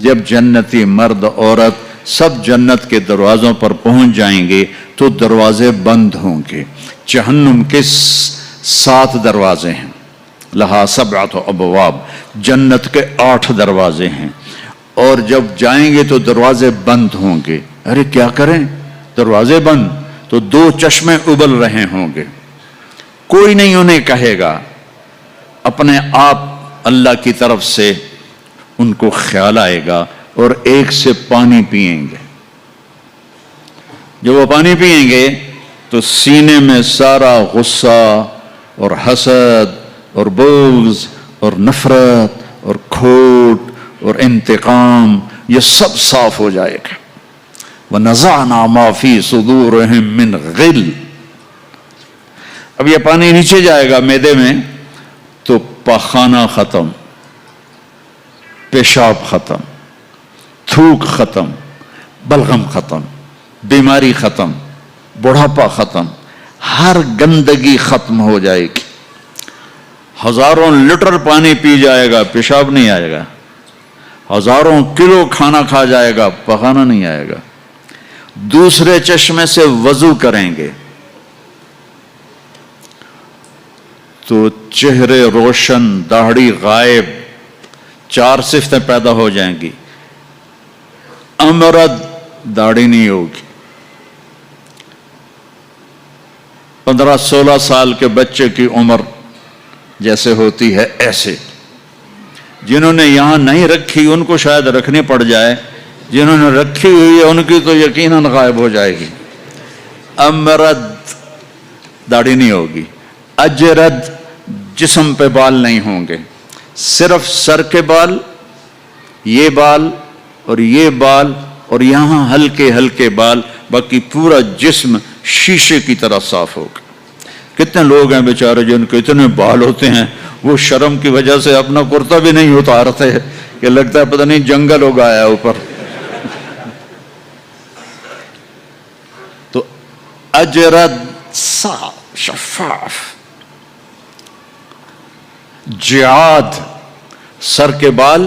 جب جنتی مرد عورت سب جنت کے دروازوں پر پہنچ جائیں گے تو دروازے بند ہوں گے. جہنم کے 7 دروازے ہیں. لہا 7 ابواب، جنت کے 8 دروازے ہیں. اور جب جائیں گے تو دروازے بند ہوں گے. ارے کیا کریں، دروازے بند تو 2 چشمے ابل رہے ہوں گے. کوئی نہیں انہیں کہے گا، اپنے آپ اللہ کی طرف سے ان کو خیال آئے گا اور ایک سے پانی پئیں گے. جب وہ پانی پئیں گے تو سینے میں سارا غصہ اور حسد اور بغض اور نفرت اور کھوٹ اور انتقام یہ سب صاف ہو جائے گا. وَنَزَعْنَا مَا فِي صُدُورِهِم مِّن غِلٍّ. اب یہ پانی نیچے جائے گا معدے میں تو پاخانہ ختم، پیشاب ختم، تھوک ختم، بلغم ختم، بیماری ختم، بڑھاپا ختم، ہر گندگی ختم ہو جائے گی. ہزاروں لیٹر پانی پی جائے گا، پیشاب نہیں آئے گا. ہزاروں کلو کھانا کھا جائے گا، پخانا نہیں آئے گا. دوسرے چشمے سے وضو کریں گے تو چہرے روشن، داڑھی غائب، 4 صفتیں پیدا ہو جائیں گی. امرد، داڑھی نہیں ہوگی. 15-16 سال کے بچے کی عمر جیسے ہوتی ہے ایسے. جنہوں نے یہاں نہیں رکھی ان کو شاید رکھنی پڑ جائے، جنہوں نے رکھی ہوئی ہے ان کی تو یقیناً غائب ہو جائے گی. امرد، داڑھی نہیں ہوگی. اجرد، جسم پہ بال نہیں ہوں گے، صرف سر کے بال، یہ بال اور یہ بال اور یہاں ہلکے ہلکے بال، باقی پورا جسم شیشے کی طرح صاف ہوگا. کتنے لوگ ہیں بیچارے جن کے اتنے بال ہوتے ہیں وہ شرم کی وجہ سے اپنا کرتا بھی نہیں اتارتے کہ لگتا ہے پتہ نہیں جنگل ہو گیا اوپر. تو اجرد، صاف شفاف. جعاد، سر کے بال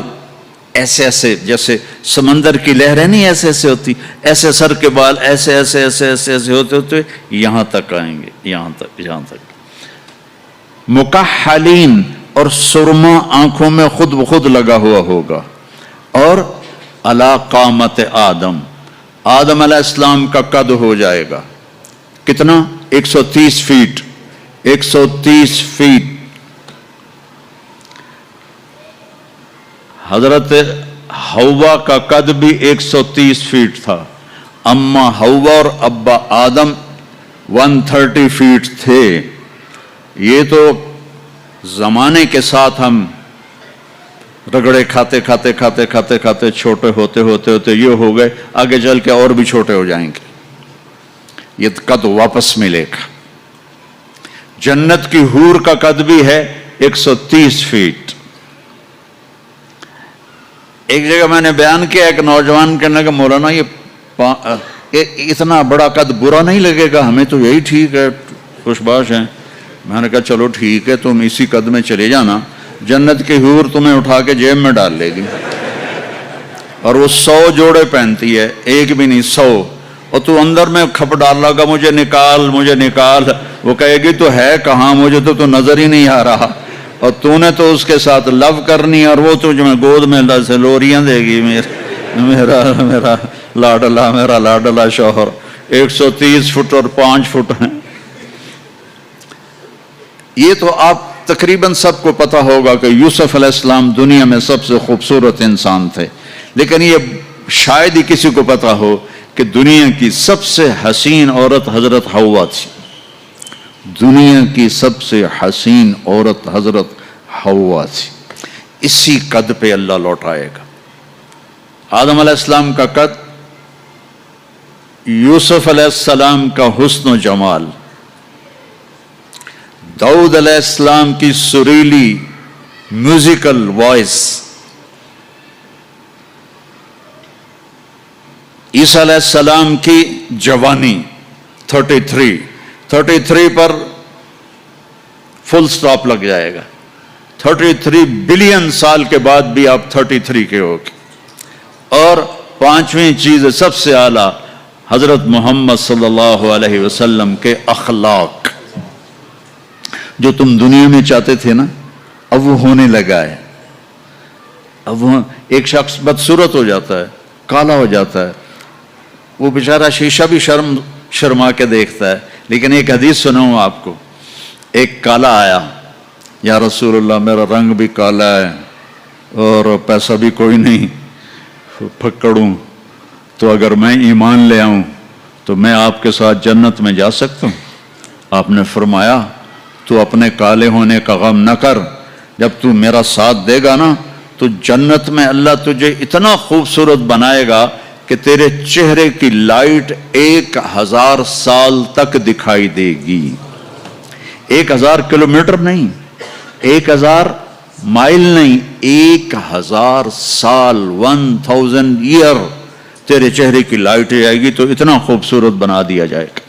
ایسے ایسے جیسے سمندر کی لہریں نہیں ایسے ایسے ہوتی، ایسے سر کے بال ایسے ایسے ایسے ایسے ایسے ہوتے ہوتے یہاں تک آئیں گے، یہاں تک. مکحلین، اور سرما آنکھوں میں خود بخود لگا ہوا ہوگا. اور علی قامت آدم، آدم علیہ السلام کا قد ہو جائے گا. کتنا؟ 130 فیٹ. 130 فیٹ. حضرت حوا کا قد بھی 130 فیٹ تھا. اما حوا اور ابا آدم 130 فیٹ تھے. یہ تو زمانے کے ساتھ ہم رگڑے کھاتے کھاتے کھاتے کھاتے کھاتے چھوٹے ہوتے ہوتے ہوتے یہ ہو گئے، آگے چل کے اور بھی چھوٹے ہو جائیں گے. یہ قد واپس ملے گا. جنت کی حور کا قد بھی ہے 130 فیٹ. ایک جگہ میں نے بیان کیا، ایک نوجوان کہنے لگا مولانا یہ اتنا بڑا قد برا نہیں لگے گا، ہمیں تو یہی ٹھیک ہے، خوش باش ہیں. میں نے کہا چلو ٹھیک ہے، تم اسی قد میں چلے جانا، جنت کی حور تمہیں اٹھا کے جیب میں ڈال لے گی. اور وہ 100 جوڑے پہنتی ہے، ایک بھی نہیں، 100. اور تو اندر میں کھپ ڈال لگا مجھے نکال مجھے نکال. وہ کہے گی تو ہے کہاں، مجھے تو نظر ہی نہیں آ رہا. اور تو نے تو اس کے ساتھ لو کرنی اور وہ تجھے گود میں سے لوریاں دے گی. میرا لاڈلا شوہر 130 فٹ اور 5 فٹ ہیں. یہ تو آپ تقریباً سب کو پتا ہوگا کہ یوسف علیہ السلام دنیا میں سب سے خوبصورت انسان تھے، لیکن یہ شاید ہی کسی کو پتا ہو کہ دنیا کی سب سے حسین عورت حضرت حوا تھی. دنیا کی سب سے حسین عورت حضرت حوا تھی. اسی قد پہ اللہ لوٹائے گا. آدم علیہ السلام کا قد، یوسف علیہ السلام کا حسن و جمال، داؤد علیہ السلام کی سریلی میوزیکل وائس، عیسیٰ علیہ السلام کی جوانی 33 پر فل سٹاپ لگ جائے گا. 33 بلین سال کے بعد بھی آپ 33 کے ہو گے. اور پانچویں چیز سب سے اعلیٰ حضرت محمد صلی اللہ علیہ وسلم کے اخلاق. جو تم دنیا میں چاہتے تھے نا اب وہ ہونے لگا ہے. اب وہ ایک شخص بدصورت ہو جاتا ہے، کالا ہو جاتا ہے، وہ بیچارہ شیشہ بھی شرما کے دیکھتا ہے. لیکن ایک حدیث سناؤں آپ کو. ایک کالا آیا، یا رسول اللہ میرا رنگ بھی کالا ہے اور پیسہ بھی کوئی نہیں، پھکڑوں، تو اگر میں ایمان لے آؤں تو میں آپ کے ساتھ جنت میں جا سکتا ہوں؟ آپ نے فرمایا تو اپنے کالے ہونے کا غم نہ کر، جب تو میرا ساتھ دے گا نا تو جنت میں اللہ تجھے اتنا خوبصورت بنائے گا کہ تیرے چہرے کی لائٹ 1000 سال تک دکھائی دے گی. 1000 کلومیٹر نہیں، 1000 مائل نہیں، 1000 سال، 1000 ایئر تیرے چہرے کی لائٹ آئے گی تو اتنا خوبصورت بنا دیا جائے گا.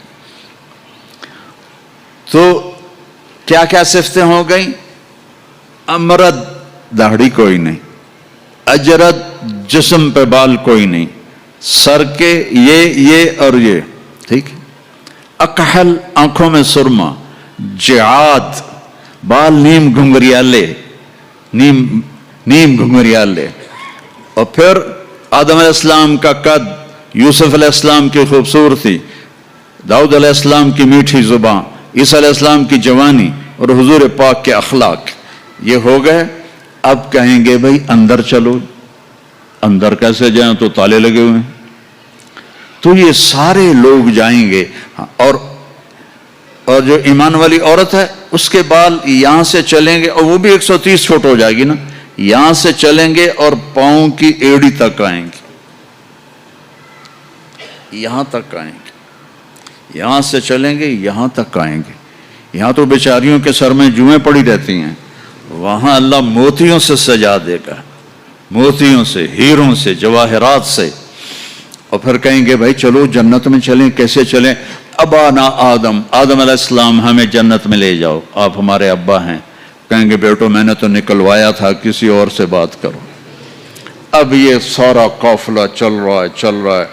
تو کیا کیا صفتیں ہو گئیں؟ امرد، داڑھی کوئی نہیں، اجرد، جسم پہ بال کوئی نہیں، سر کے یہ اور یہ، ٹھیک. اکحل، آنکھوں میں سرما، جعاد، بال نیم گھنگریالے، نیم گھنگریالے. اور پھر آدم علیہ السلام کا قد، یوسف علیہ السلام کی خوبصورتی، داؤد علیہ السلام کی میٹھی زبان، عیسیٰ علیہ السلام کی جوانی اور حضور پاک کے اخلاق، یہ ہو گئے. اب کہیں گے بھائی اندر چلو. اندر کیسے جائیں؟ تو تالے لگے ہوئے ہیں. تو یہ سارے لوگ جائیں گے. اور جو ایمان والی عورت ہے اس کے بال یہاں سے چلیں گے، اور وہ بھی 130 فٹ ہو جائے گی نا، یہاں سے چلیں گے اور پاؤں کی ایڑی تک آئیں گے، یہاں تک آئیں گے. یہاں سے چلیں گے یہاں تک آئیں گے. یہاں تو بیچاریوں کے سر میں جوئیں پڑی رہتی ہیں، وہاں اللہ موتیوں سے سجا دے گا، موتیوں سے، ہیروں سے، جواہرات سے. اور پھر کہیں گے بھائی چلو جنت میں چلیں. کیسے چلیں؟ ابانا آدم علیہ السلام ہمیں جنت میں لے جاؤ، آپ ہمارے ابا ہیں. کہیں گے بیٹو میں نے تو نکلوایا تھا، کسی اور سے بات کرو. اب یہ سارا قافلہ چل رہا ہے.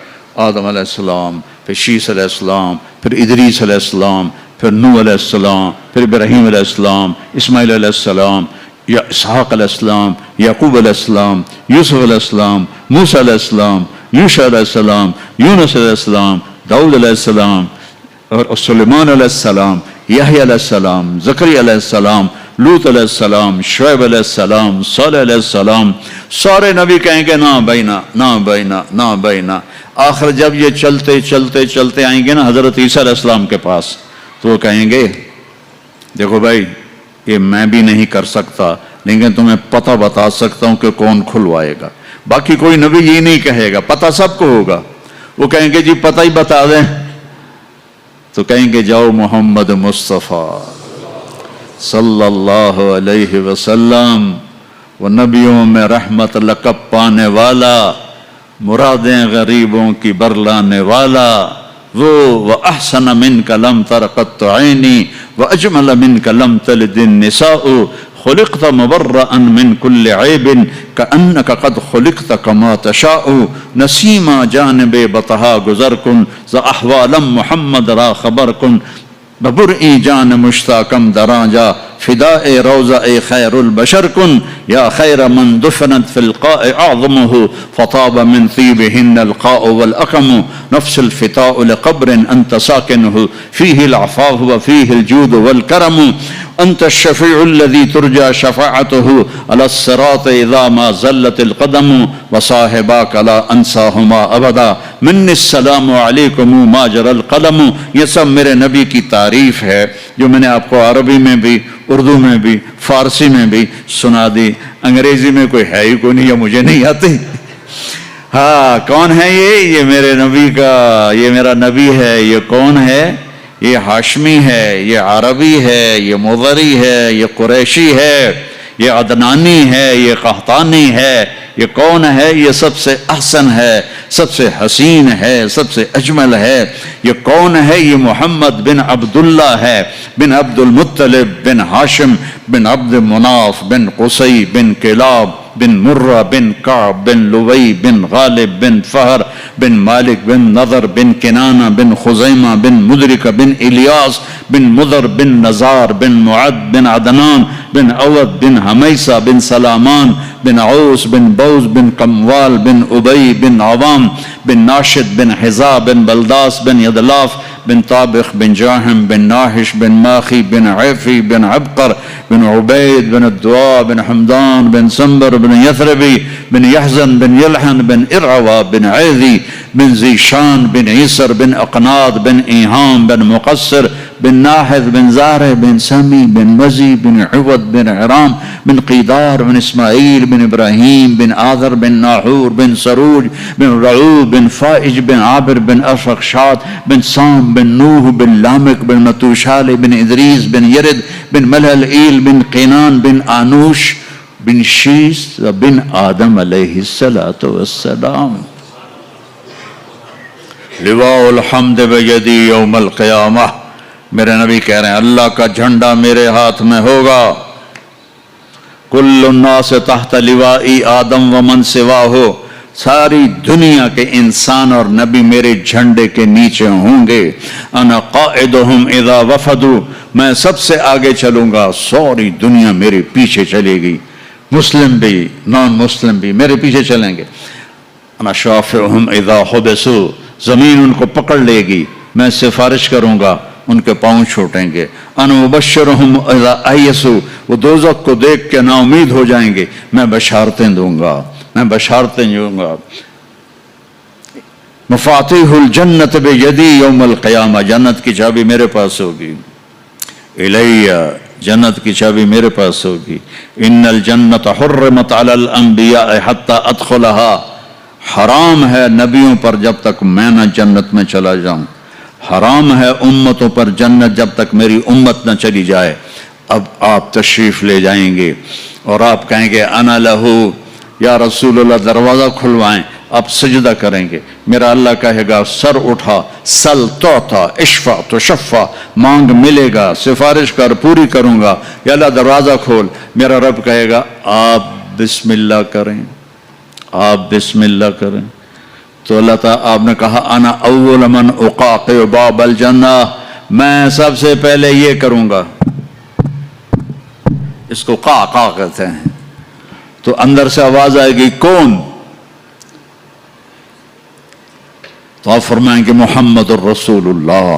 آدم علیہ السلام، پھر شیس علیہ السلام، پھر ادریس علیہ السلام، پھر نوح علیہ السلام، پھر ابراہیم علیہ السلام، اسماعیل علیہ السلام، یا اسحاق علیہ السلام، یعقوب علیہ السلام، یوسف علیہ السلام، موسیٰ علیہ السلام، یوشع علیہ السلام، یونس علیہ السلام، داؤد علیہ السلام، اور سلیمان علیہ السلام، یحییٰ علیہ السلام، زکریا علیہ السلام، لوط علیہ السلام، شعیب علیہ السلام، صالح علیہ السلام. سارے نبی کہیں گے نا بینا، نا بینا، نا بینا. آخر جب یہ چلتے چلتے چلتے آئیں گے نا حضرت عیسیٰ علیہ السلام کے پاس، تو وہ کہیں گے دیکھو بھائی یہ میں بھی نہیں کر سکتا، لیکن تمہیں پتہ بتا سکتا ہوں کہ کون کھلوائے گا. باقی کوئی نبی یہ نہیں کہے گا، پتہ سب کو ہوگا. وہ کہیں گے جی پتہ ہی بتا دیں. تو کہیں گے جاؤ محمد مصطفیٰ صلی اللہ علیہ وسلم، وہ نبیوں میں رحمت لقب پانے والا، مرادیں غریبوں کی برلانے والا، وہ وَأَحْسَنَ مِنْكَ لَمْ تَرَ قَطُّ عَيْنِي وَأَجْمَلَ مِنْكَ لَمْ تَلِدِ النِّسَاءُ خُلِقْتَ مُبَرَّأً مِنْ كُلِّ عَيْبٍ كَأَنَّكَ قَدْ خُلِقْتَ كَمَا تَشَاءُ نسیما جانب بطہا گزر کن ز احوالم محمد را خبر کن ببرئی جان مشتاقم دراجا فداء روضہ خیر البشر کن یا خیر من دفنت فی القاء اعظمہ فطاب من طیبہن القاء والاقم نفس الفتاء لقبر انت ساکنہ فیہ العفاف وفیہ الجود والکرم انت الشفیع الذي ترجى شفاعته على الصراط اذا ما زلت القدم وصاحباك لا انساهما ابدا من السلام علیکم ما جرى القلم. یہ سب میرے نبی کی تعریف ہے جو میں نے آپ کو عربی میں بھی، اردو میں بھی، فارسی میں بھی سنا دی. انگریزی میں کوئی ہے ہی کوئی نہیں، یا مجھے نہیں آتی. ہاں کون ہے یہ میرے نبی کا، یہ میرا نبی ہے. یہ کون ہے؟ یہ ہاشمی ہے، یہ عربی ہے، یہ مضری ہے، یہ قریشی ہے، یہ عدنانی ہے، یہ قحطانی ہے. یہ کون ہے؟ یہ سب سے احسن ہے، سب سے حسین ہے، سب سے اجمل ہے. یہ کون ہے؟ یہ محمد بن عبداللہ ہے، بن عبد المطلب بن ہاشم بن عبد مناف بن قصی بن کلاب بن مرہ بن کعب بن لوی بن غالب بن فہر بن مالک بن نضر بن کنانہ بن خزیمہ بن مدرکہ بن الیاس بن مضر بن نزار بن معد بن عدنان بن عوض بن حمیسہ بن سلامان بن عوس بن بوز بن کموال بن ابی بن عوام بن ناشد بن حذا بن بلداس بن یدلاف بن طابخ بن جاہم بن ناحش بن ماخی بن عیفی بن عبقر بن عبید بن الدعاء بن حمدان بن سنبر بن یثربی بن یحزن بن یلحن بن ارعوا بن عیذی بن زیشان بن عیسر بن اقناد بن ایہام بن مقصر بن ناحذ بن زارع بن سمی بن وزی بن عوض بن عرام بن قیدار بن اسماعیل بن ابراہیم بن آذر بن ناحور بن سروج بن رعوب بن فائج بن عابر بن افرخشاد بن سام بن نوح بن لامک بن متوشال بن ادریس بن یرد بن ملحل بن قینان بن آنوش بن شیس بن آدم علیہ السلام. لواء الحمد بیدی یوم القیامہ. میرے نبی کہہ رہے ہیں اللہ کا جھنڈا میرے ہاتھ میں ہوگا. کل الناس تحت لوائی آدم ومن سواہ. ساری دنیا کے انسان اور نبی میرے جھنڈے کے نیچے ہوں گے. انا قائدہم اذا وفدوا. میں سب سے آگے چلوں گا, ساری دنیا میرے پیچھے چلے گی, مسلم بھی نان مسلم بھی میرے پیچھے چلیں گے. انا شافعہم اذا حبسوا. زمین ان کو پکڑ لے گی, میں سفارش کروں گا, ان کے پاؤں چھوٹیں گے. انا مبشرہم اذا ایسوا. وہ دوزخ کو دیکھ کے نا امید ہو جائیں گے, میں بشارتیں دوں گا, میں بشارتیں دوں گا. مفاتیح الجنت بیدی یوم القیامہ. جنت کی چابی میرے پاس ہوگی. الیہ. جنت کی چابی میرے پاس ہوگی. ان الجنت حرمت علی الانبیاء حتی ادخلہا. حرام ہے نبیوں پر جب تک میں نہ جنت میں چلا جاؤں. حرام ہے امتوں پر جنت جب تک میری امت نہ چلی جائے. اب آپ تشریف لے جائیں گے اور آپ کہیں گے انا لہو یا رسول اللہ, دروازہ کھلوائیں. آپ سجدہ کریں گے. میرا اللہ کہے گا سر اٹھا, سل توتا اشفع تو شفع. مانگ ملے گا, سفارش کر پوری کروں گا. یا اللہ دروازہ کھول. میرا رب کہے گا آپ بسم اللہ کریں, آپ بسم اللہ کریں. تو اللہ تعالیٰ آپ نے کہا انا اول من اقاقع باب الجنہ. میں سب سے پہلے یہ کروں گا. اس کو قاقع کہتے ہیں. تو اندر سے آواز آئے گی کون؟ تو آپ فرمائیں گے محمد الرسول اللہ.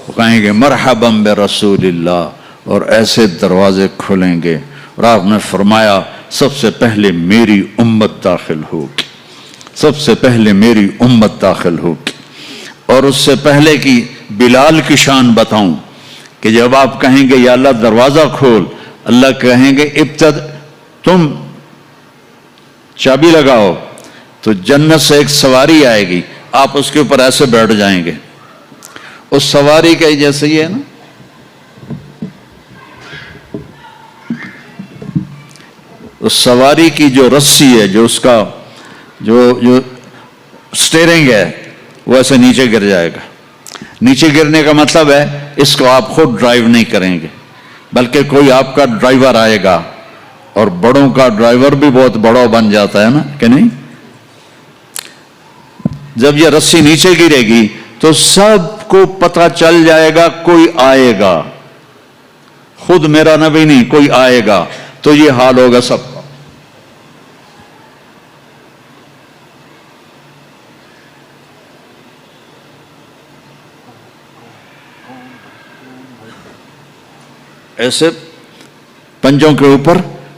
وہ کہیں گے مرحبا برسول اللہ, اور ایسے دروازے کھلیں گے. اور آپ نے فرمایا سب سے پہلے میری امت داخل ہوگی, سب سے پہلے میری امت داخل ہوگی. اور اس سے پہلے کی بلال کی شان بتاؤں کہ جب آپ کہیں گے یا اللہ دروازہ کھول, اللہ کہیں گے تم چابی لگاؤ. تو جنت سے ایک سواری آئے گی, آپ اس کے اوپر ایسے بیٹھ جائیں گے. اس سواری کا جیسے یہ ہے نا, اس سواری کی جو رسی ہے, جو اس کا جو سٹیرنگ ہے, وہ ایسے نیچے گر جائے گا. نیچے گرنے کا مطلب ہے اس کو آپ خود ڈرائیو نہیں کریں گے, بلکہ کوئی آپ کا ڈرائیور آئے گا. اور بڑوں کا ڈرائیور بھی بہت بڑا بن جاتا ہے نا, کہ نہیں؟ جب یہ رسی نیچے گرے گی تو سب کو پتہ چل جائے گا کوئی آئے گا, خود میرا نبی نہیں, کوئی آئے گا. تو یہ حال ہوگا سب کا. ایسے پنجوں کے اوپر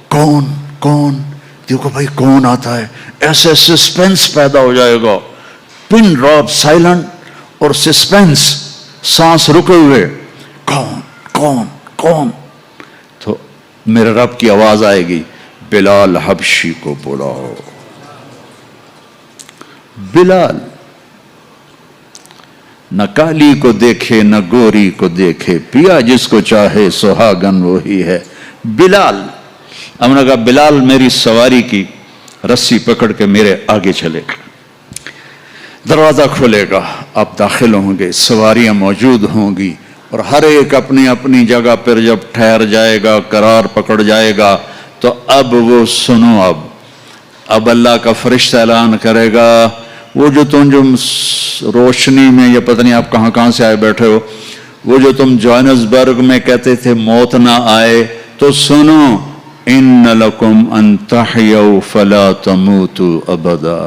کون کون, دیکھو بھائی کون آتا ہے. ایسے سسپینس پیدا ہو جائے گا, پن ڈراپ سائلنٹ اور سسپینس, سانس رکے ہوئے, کون کون کون. تو میرے رب کی آواز آئے گی بلال حبشی کو بلاؤ. بلال نہ کالی کو دیکھے نہ گوری کو دیکھے, پیا جس کو چاہے سہاگن وہی ہے. بلال. ہم نے کہا بلال میری سواری کی رسی پکڑ کے میرے آگے چلے گا. دروازہ کھولے گا, آپ داخل ہوں گے, سواریاں موجود ہوں گی, اور ہر ایک اپنی اپنی جگہ پر جب ٹھہر جائے گا, قرار پکڑ جائے گا, تو اب وہ سنو, اب اب اللہ کا فرشتہ اعلان کرے گا وہ جو تم جو روشنی میں یا پتہ نہیں آپ کہاں کہاں سے آئے بیٹھے ہو، وہ جو تم جوہانسبرگ میں کہتے تھے موت نہ آئے، تو سنو ان لکم ان تحیوا فلا تموتوا ابدا،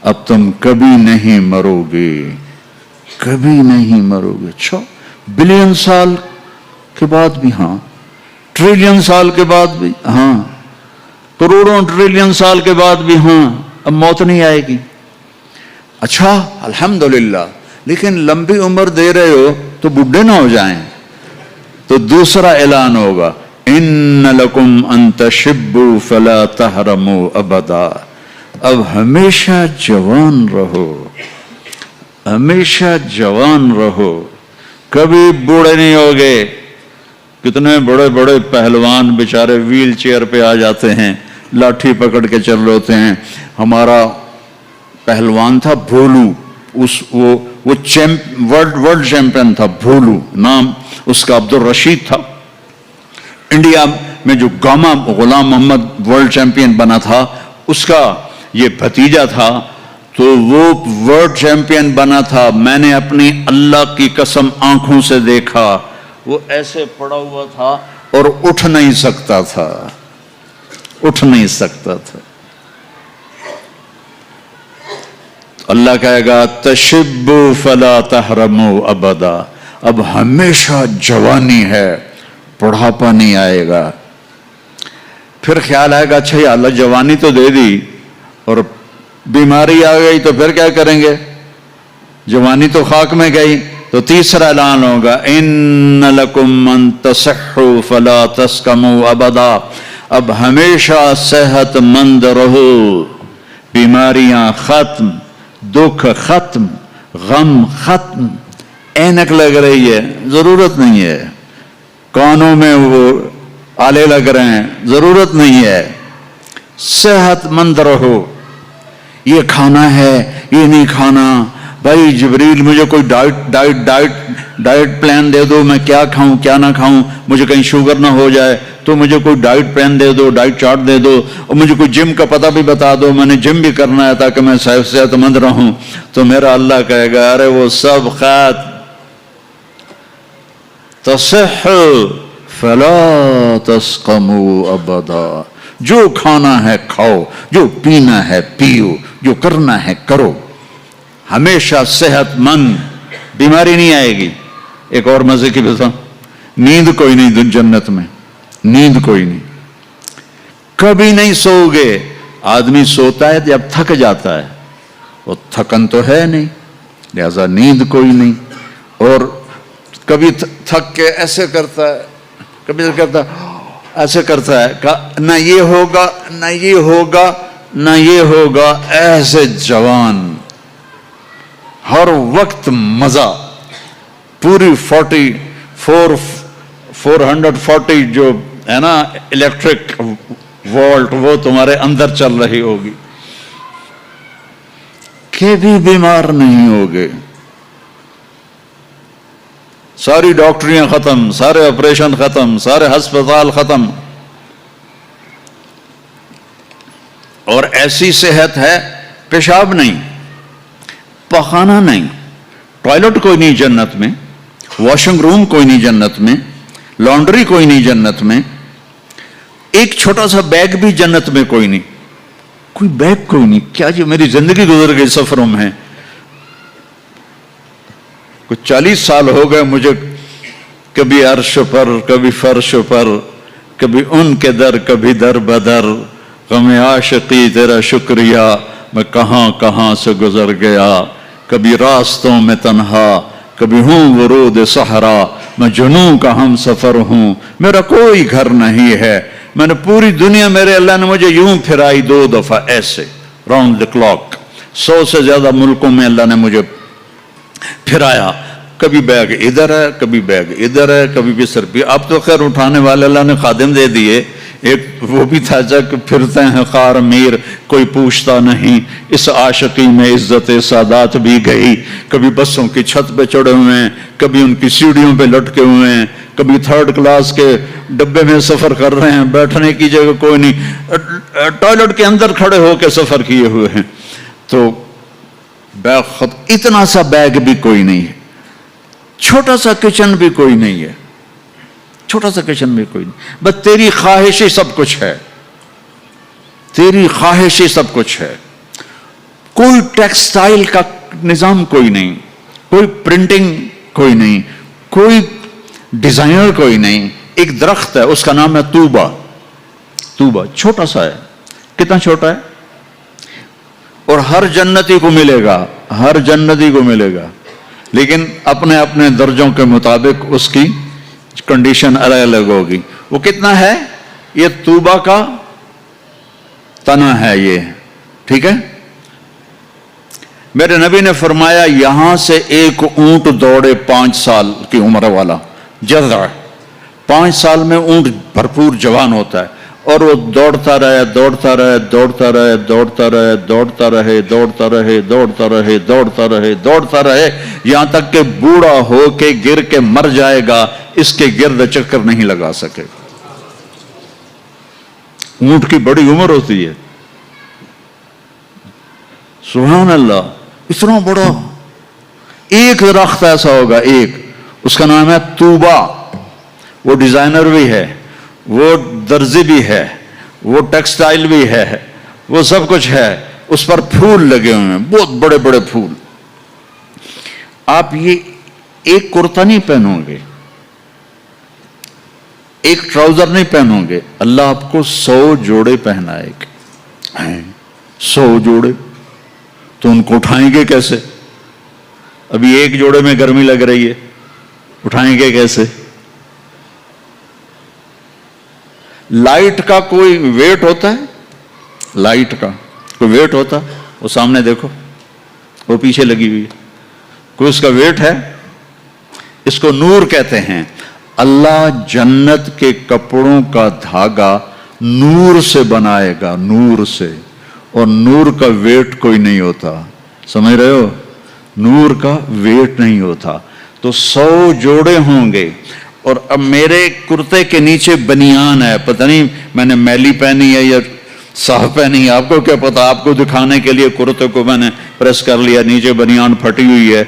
اب تم کبھی نہیں مرو گے، کبھی نہیں مرو گے۔ اچھا، بلین سال کے بعد بھی ہاں، ٹریلین سال کے بعد بھی ہاں، کروڑوں ٹریلین سال کے بعد بھی ہاں، اب موت نہیں آئے گی۔ اچھا الحمدللہ، لیکن لمبی عمر دے رہے ہو تو بڈھے نہ ہو جائیں۔ تو دوسرا اعلان ہوگا ان لکم ان تشبوا فلا تحرموا ابدا، اب ہمیشہ جوان رہو، ہمیشہ جوان رہو، کبھی بوڑھے نہیں ہوگے۔ کتنے بڑے بڑے پہلوان بیچارے ویل چیئر پہ آ جاتے ہیں، لاٹھی پکڑ کے چل رہے ہوتے ہیں۔ ہمارا پہلوان تھا بھولو، وہ ورلڈ چیمپئن تھا، بھولو نام اس کا عبد الرشید تھا۔ انڈیا میں جو گاما غلام محمد ورلڈ چیمپئن بنا تھا، اس کا یہ بھتیجا تھا، تو وہ ورلڈ چیمپئن بنا تھا۔ میں نے اپنی اللہ کی قسم آنکھوں سے دیکھا، وہ ایسے پڑا ہوا تھا اور اٹھ نہیں سکتا تھا، اٹھ نہیں سکتا تھا۔ اللہ کہے گا تشبوا فلا تحرموا ابدا، اب ہمیشہ جوانی ہے، بڑھاپا نہیں آئے گا۔ پھر خیال آئے گا اچھا یا اللہ جوانی تو دے دی اور بیماری آ گئی تو پھر کیا کریں گے، جوانی تو خاک میں گئی۔ تو تیسرا اعلان ہوگا ان لکم ان تصحوا فلا تسقموا ابدا، اب ہمیشہ صحت مند رہو، بیماریاں ختم، دکھ ختم، غم ختم۔ اینک لگ رہی ہے، ضرورت نہیں ہے۔ کانوں میں وہ آلے لگ رہے ہیں، ضرورت نہیں ہے۔ صحت مند رہو، یہ کھانا ہے یہ نہیں کھانا، بھائی جبریل مجھے کوئی ڈائٹ پلان دے دو، میں کیا کھاؤں کیا نہ کھاؤں، مجھے کہیں شوگر نہ ہو جائے تو مجھے کوئی ڈائٹ پلان دے دو، ڈائٹ چارٹ دے دو، اور مجھے کوئی جم کا پتہ بھی بتا دو، میں نے جم بھی کرنا ہے تاکہ میں صحت مند رہوں۔ تو میرا اللہ کہے گا ارے وہ سب خیر، تصح فلا تسقموا ابدا، جو کھانا ہے کھاؤ، جو پینا ہے پیو، جو کرنا ہے کرو، ہمیشہ صحت مند، بیماری نہیں آئے گی۔ ایک اور مزے کی بتا، نیند کوئی نہیں جنت میں، نیند کوئی نہیں، کبھی نہیں سو گے۔ آدمی سوتا ہے جب تھک جاتا ہے، وہ تھکن تو ہے نہیں، لہذا نیند کوئی نہیں۔ اور کبھی تھک کے ایسے کرتا ہے، کبھی کرتا ایسے کرتا ہے، نہ یہ ہوگا نہ یہ ہوگا نہ یہ ہوگا، ایسے جوان، ہر وقت مزہ، پوری 440 جو ہے نا الیکٹرک وولٹ، وہ تمہارے اندر چل رہی ہوگی، کبھی بیمار نہیں ہوگے۔ ساری ڈاکٹریاں ختم، سارے آپریشن ختم، سارے ہسپتال ختم، اور ایسی صحت ہے، پیشاب نہیں، پخانہ نہیں، ٹوائلٹ کوئی نہیں جنت میں، واشنگ روم کوئی نہیں جنت میں، لانڈری کوئی نہیں جنت میں، ایک چھوٹا سا بیگ بھی جنت میں کوئی نہیں، کوئی بیگ کوئی نہیں۔ کیا جی میری زندگی گزر گئی سفروں میں، کچھ 40 سال ہو گئے مجھے، کبھی عرش پر کبھی فرش پر، کبھی ان کے در کبھی در بدر، غم عاشقی تیرا شکریہ میں کہاں کہاں سے گزر گیا، کبھی راستوں میں تنہا، کبھی ہوں ورود صحرا، میں جنوں کا ہم سفر ہوں، میرا کوئی گھر نہیں ہے، میں نے پوری دنیا، میرے اللہ نے مجھے یوں پھرائی 2 دفعہ ایسے راؤنڈ دی کلاک، 100 سے زیادہ ملکوں میں اللہ نے مجھے پھرایا، کبھی بیگ ادھر ہے کبھی بیگ ادھر ہے، کبھی بستر بھی۔ اب تو خیر اٹھانے والے اللہ نے خادم دے دیے، ایک وہ بھی تھا جب پھرتے ہیں خار میر، کوئی پوچھتا نہیں، اس عاشقی میں عزت سادات بھی گئی، کبھی بسوں کی چھت پہ چڑھے ہوئے ہیں، کبھی ان کی سیڑھیوں پہ لٹکے ہوئے ہیں، کبھی 3rd کلاس کے ڈبے میں سفر کر رہے ہیں، بیٹھنے کی جگہ کوئی نہیں، ٹوائلٹ کے اندر کھڑے ہو کے سفر کیے ہوئے ہیں، تو بیگ خود اتنا سا بیگ بھی کوئی نہیں ہے، چھوٹا سا کچن بھی کوئی نہیں ہے، چھوٹا سا کچن بھی کوئی نہیں، بس تیری خواہش ہی سب کچھ ہے، تیری خواہش ہی سب کچھ ہے۔ کوئی ٹیکسٹائل کا نظام کوئی نہیں، کوئی پرنٹنگ کوئی نہیں، کوئی ڈیزائنر کوئی نہیں، ایک درخت ہے اس کا نام ہے طوبہ، طوبہ چھوٹا سا ہے، کتنا چھوٹا ہے، اور ہر جنتی کو ملے گا، ہر جنتی کو ملے گا، لیکن اپنے اپنے درجوں کے مطابق اس کی کنڈیشن الگ الگ ہوگی۔ وہ کتنا ہے؟ یہ طوبہ کا تنا ہے یہ، ٹھیک ہے؟ میرے نبی نے فرمایا یہاں سے ایک اونٹ دوڑے 5 سال کی عمر والا، جذع 5 سال میں اونٹ بھرپور جوان ہوتا ہے، اور وہ دوڑتا رہے دوڑتا رہے دوڑتا رہے دوڑتا رہے دوڑتا رہے دوڑتا رہے دوڑتا رہے دوڑتا رہے دوڑتا رہے، یہاں تک کہ بوڑھا ہو کے گر کے مر جائے گا، اس کے گرد چکر نہیں لگا سکے۔ اونٹ کی بڑی عمر ہوتی ہے، سبحان اللہ، اتنا بڑا ایک درخت ایسا ہوگا، ایک، اس کا نام ہے طوبہ، وہ ڈیزائنر بھی ہے، وہ درزی بھی ہے، وہ ٹیکسٹائل بھی ہے، وہ سب کچھ ہے، اس پر پھول لگے ہوئے ہیں، بہت بڑے بڑے پھول۔ آپ یہ ایک کرتا نہیں پہنو گے، ایک ٹراؤزر نہیں پہنو گے، اللہ آپ کو 100 جوڑے پہنائے گا، 100 جوڑے، تو ان کو اٹھائیں گے کیسے؟ ابھی ایک جوڑے میں گرمی لگ رہی ہے، اٹھائیں گے کیسے؟ لائٹ کا کوئی ویٹ ہوتا ہے؟ لائٹ کا کوئی ویٹ ہوتا؟ وہ سامنے دیکھو، وہ پیچھے لگی ہوئی ہے، کوئی اس کا ویٹ ہے؟ اس کو نور کہتے ہیں۔ اللہ جنت کے کپڑوں کا دھاگا نور سے بنائے گا، نور سے، اور نور کا ویٹ کوئی نہیں ہوتا، سمجھ رہے ہو؟ نور کا ویٹ نہیں ہوتا، تو 100 جوڑے ہوں گے۔ اور اب میرے کرتے کے نیچے بنیان ہے، پتہ نہیں میں نے میلی پہنی ہے یا صاف پہنی ہے، آپ کو کیا پتا، آپ کو دکھانے کے لیے کرتے کو میں نے پریس کر لیا، نیچے بنیان پھٹی ہوئی ہے،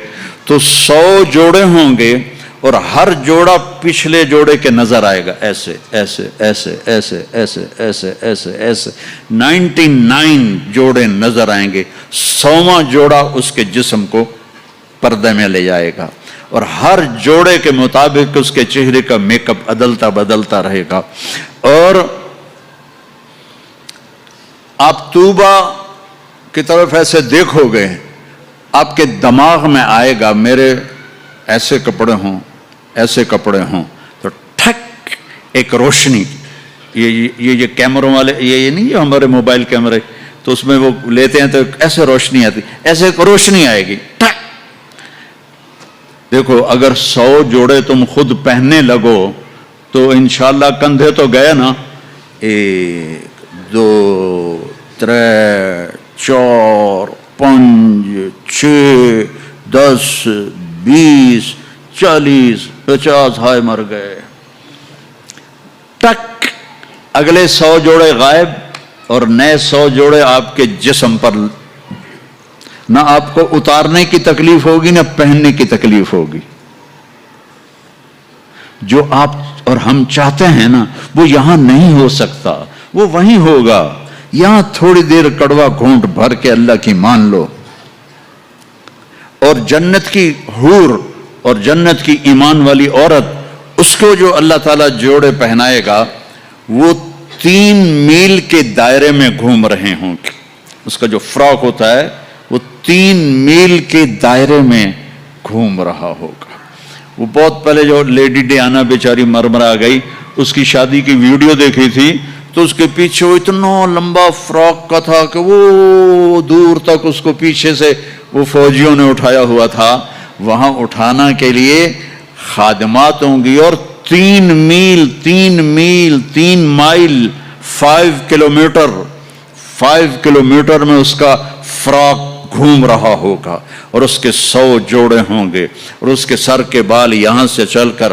تو 100 جوڑے ہوں گے، اور ہر جوڑا پچھلے جوڑے کے نظر آئے گا، ایسے ایسے ایسے ایسے ایسے ایسے ایسے ایسے 99 جوڑے نظر آئیں گے، 100واں جوڑا اس کے جسم کو پردے میں لے جائے گا، اور ہر جوڑے کے مطابق اس کے چہرے کا میک اپ عدلتا بدلتا رہے گا۔ اور آپ طوبہ کی طرف ایسے دیکھو گے، آپ کے دماغ میں آئے گا میرے ایسے کپڑے ہوں، ایسے کپڑے ہوں، تو ٹھک ایک روشنی، یہ کیمروں والے، یہ نہیں جو ہمارے موبائل کیمرے، تو اس میں وہ لیتے ہیں تو ایسے روشنی آتی، ایسے ایک روشنی آئے گی، ٹھک۔ دیکھو اگر 100 جوڑے تم خود پہننے لگو تو انشاءاللہ کندھے تو گئے نا، 1 2 3 4 5 6 10 20 40 50 ہائے مر گئے، ٹک، اگلے 100 جوڑے غائب، اور نئے 100 جوڑے آپ کے جسم پر، نہ آپ کو اتارنے کی تکلیف ہوگی نہ پہننے کی تکلیف ہوگی۔ جو آپ اور ہم چاہتے ہیں نا وہ یہاں نہیں ہو سکتا، وہ وہیں ہوگا، یہاں تھوڑی دیر کڑوا گھونٹ بھر کے اللہ کی مان لو، اور جنت کی حور اور جنت کی ایمان والی عورت، اس کو جو اللہ تعالیٰ جوڑے پہنائے گا، وہ 3 میل کے دائرے میں گھوم رہے ہوں گے، اس کا جو فراق ہوتا ہے وہ 3 میل کے دائرے میں گھوم رہا ہوگا۔ وہ بہت پہلے جو لیڈی ڈیانا بیچاری مرمرا گئی، اس کی شادی کی ویڈیو دیکھی تھی، تو اس کے پیچھے وہ اتنا لمبا فراق کا تھا کہ وہ دور تک اس کو پیچھے سے وہ فوجیوں نے اٹھایا ہوا تھا، وہاں اٹھانا کے لیے خادمات ہوں گی، اور 3 میل 3 مائل 5 کلومیٹر میں اس کا فراق گھوم رہا ہوگا، اور اس کے 100 جوڑے ہوں گے، اور اس کے سر کے بال یہاں سے چل کر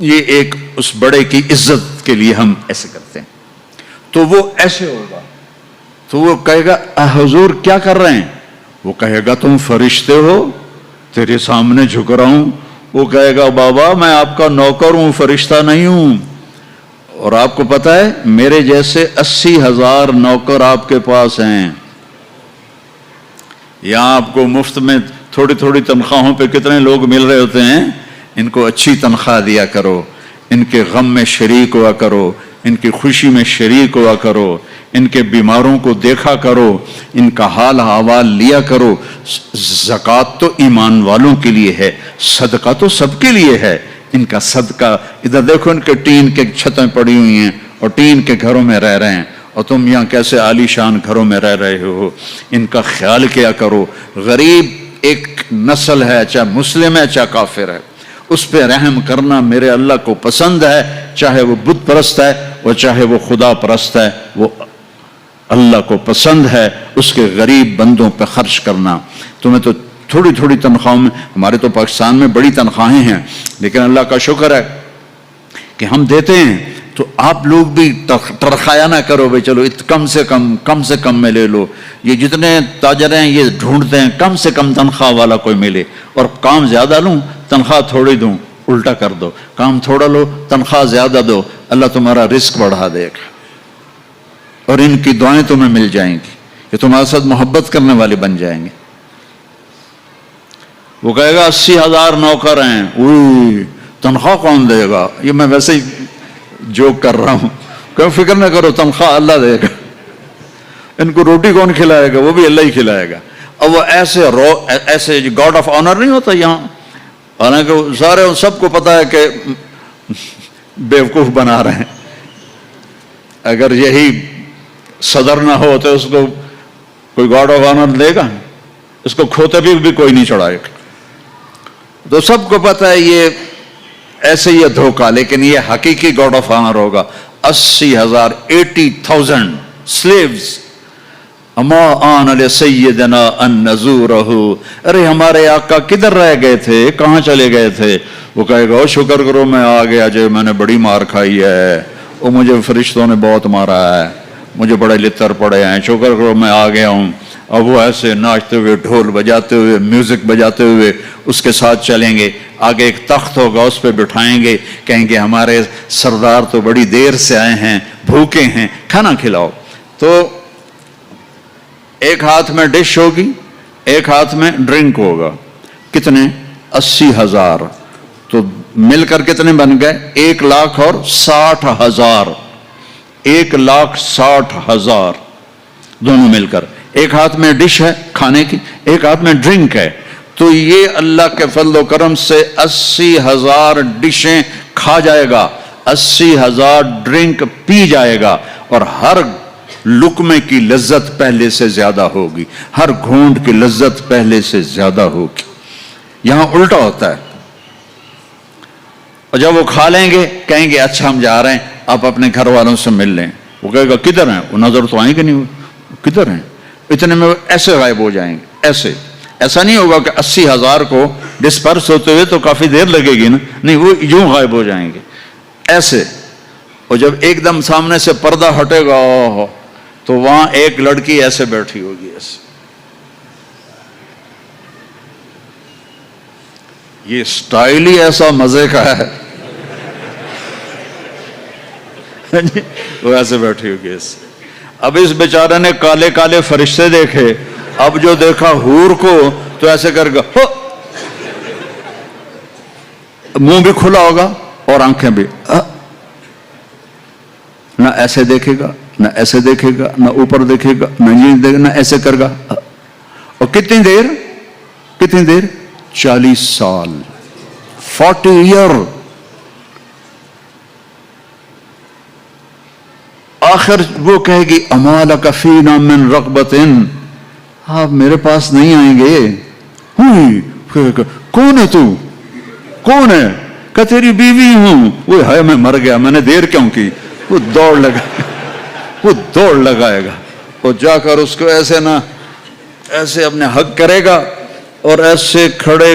یہ ایک اس بڑے کی عزت کے لیے ہم ایسے کرتے ہیں. تو وہ ایسے ہوگا تو وہ کہے گا حضور کیا کر رہے ہیں؟ وہ کہے گا تم فرشتے ہو، تیرے سامنے جھک رہا ہوں. وہ کہے گا بابا میں آپ کا نوکر ہوں، فرشتہ نہیں ہوں. اور آپ کو پتا ہے میرے جیسے 80,000 نوکر آپ کے پاس ہیں. یہاں آپ کو مفت میں تھوڑی تھوڑی تنخواہوں پہ کتنے لوگ مل رہے ہوتے ہیں. ان کو اچھی تنخواہ دیا کرو، ان کے غم میں شریک ہوا کرو، ان کی خوشی میں شریک ہوا کرو، ان کے بیماروں کو دیکھا کرو، ان کا حال احوال لیا کرو. زکوٰۃ تو ایمان والوں کے لیے ہے، صدقہ تو سب کے لیے ہے. ان کا صدقہ ادھر دیکھو، ان کے ٹین کے چھتیں پڑی ہوئی ہیں اور ٹین کے گھروں میں رہ رہے ہیں، اور تم یہاں کیسے عالی شان گھروں میں رہ رہے ہو. ان کا خیال کیا کرو. غریب ایک نسل ہے، چاہے مسلم ہے چاہے کافر ہے، اس پہ رحم کرنا میرے اللہ کو پسند ہے. چاہے وہ بت پرست ہے اور چاہے وہ خدا پرست ہے، وہ اللہ کو پسند ہے اس کے غریب بندوں پہ خرچ کرنا. تمہیں تو تھوڑی تھوڑی تنخواہوں میں، ہمارے تو پاکستان میں بڑی تنخواہیں ہیں، لیکن اللہ کا شکر ہے کہ ہم دیتے ہیں. تو آپ لوگ بھی ٹرخایا نہ کرو بھائی چلو کم سے کم میں لے لو. یہ جتنے تاجر ہیں یہ ڈھونڈتے ہیں کم سے کم تنخواہ والا کوئی ملے، اور کام زیادہ لوں تنخواہ تھوڑی دوں. الٹا کر دو، کام تھوڑا لو تنخواہ زیادہ دو، اللہ تمہارا رزق بڑھا دے گا اور ان کی دعائیں تمہیں مل جائیں گی. یہ تمہارے ساتھ محبت کرنے والے بن جائیں گے. وہ کہے گا 80,000 نوکر ہیں، اوہ تنخواہ کون دے گا؟ یہ میں ویسے ہی جوک کر رہا ہوں، کوئی فکر نہ کرو تنخواہ اللہ دے گا. ان کو روٹی کون کھلائے گا؟ وہ بھی اللہ ہی کھلائے گا. اب وہ ایسے گاڈ آف آنر نہیں ہوتا یہاں، حالانکہ سارے سب کو پتا ہے کہ بیوقوف بنا رہے ہیں. اگر یہی صدر نہ ہو تو اس کو کوئی گاڈ آف آنر دے گا؟ اس کو کھوتے بھی کوئی نہیں چڑھائے گا. تو سب کو پتا ہے یہ ایسے ہی دھوکہ، لیکن یہ حقیقی گاڈ آف آنر ہوگا. 80,000 80,000 slaves. اما آن علی سیدنا ان نزورہ. ارے ہمارے آقا کدھر رہ گئے تھے، کہاں چلے گئے تھے؟ وہ کہے گا شکر کرو میں آ گیا جو میں نے بڑی مار کھائی ہے، وہ مجھے فرشتوں نے بہت مارا ہے، مجھے بڑے لتر پڑے ہیں، شکر کرو میں آ گیا ہوں. اب وہ ایسے ناچتے ہوئے، ڈھول بجاتے ہوئے، میوزک بجاتے ہوئے اس کے ساتھ چلیں گے. آگے ایک تخت ہوگا، اس پہ بٹھائیں گے، کہیں گے ہمارے سردار تو بڑی دیر سے آئے ہیں، بھوکے ہیں، کھانا کھلاؤ. تو ایک ہاتھ میں ڈش ہوگی، ایک ہاتھ میں ڈرنک ہوگا. کتنے؟ 80,000. تو مل کر کتنے بن گئے؟ 1,60,000. 1,60,000 دونوں مل کر. ایک ہاتھ میں ڈش ہے کھانے کی، ایک ہاتھ میں ڈرنک ہے. تو یہ اللہ کے فضل و کرم سے 80,000 ڈشیں کھا جائے گا، 80,000 ڈرنک پی جائے گا، اور ہر لقمے کی لذت پہلے سے زیادہ ہوگی، ہر گھونٹ کی لذت پہلے سے زیادہ ہوگی. یہاں الٹا ہوتا ہے. اور جب وہ کھا لیں گے کہیں گے اچھا ہم جا رہے ہیں، آپ اپنے گھر والوں سے مل لیں. وہ کہے گا کدھر ہیں؟ وہ نظر تو آئیں گے نہیں، کدھر ہیں؟ اتنے میں وہ ایسے غائب ہو جائیں گے. ایسا نہیں ہوگا کہ 80,000 کو ڈسپرس ہوتے ہوئے تو کافی دیر لگے گی نا، نہیں، وہ یوں غائب ہو جائیں گے ایسے. اور جب ایک دم سامنے سے پردہ ہٹے گا تو وہاں ایک لڑکی ایسے بیٹھی ہوگی، ایسے. یہ سٹائل ہی ایسا مزے کا ہے. وہ ایسے بیٹھی ہوگی ایسے. اب اس بیچارے نے کالے کالے فرشتے دیکھے، اب جو دیکھا حور کو تو ایسے کر گا، منہ بھی کھلا ہوگا اور آنکھیں بھی، نہ ایسے دیکھے گا، نہ ایسے دیکھے گا، نہ اوپر دیکھے گا، نہ یہ دیکھے گا، نہ ایسے کر گا. اور کتنی دیر 40 سال 40 ایئر. آخر وہ کہے گی اما لک فینا من رغبت، آپ میرے پاس نہیں آئیں گے؟ کون ہے تو؟ کون ہے؟ کہ تیری بیوی ہوں. وہ ہے میں مر گیا، میں نے دیر کیوں کی؟ وہ دوڑ لگائے گا اور جا کر اس کو ایسے نہ ایسے اپنے حق کرے گا، اور ایسے کھڑے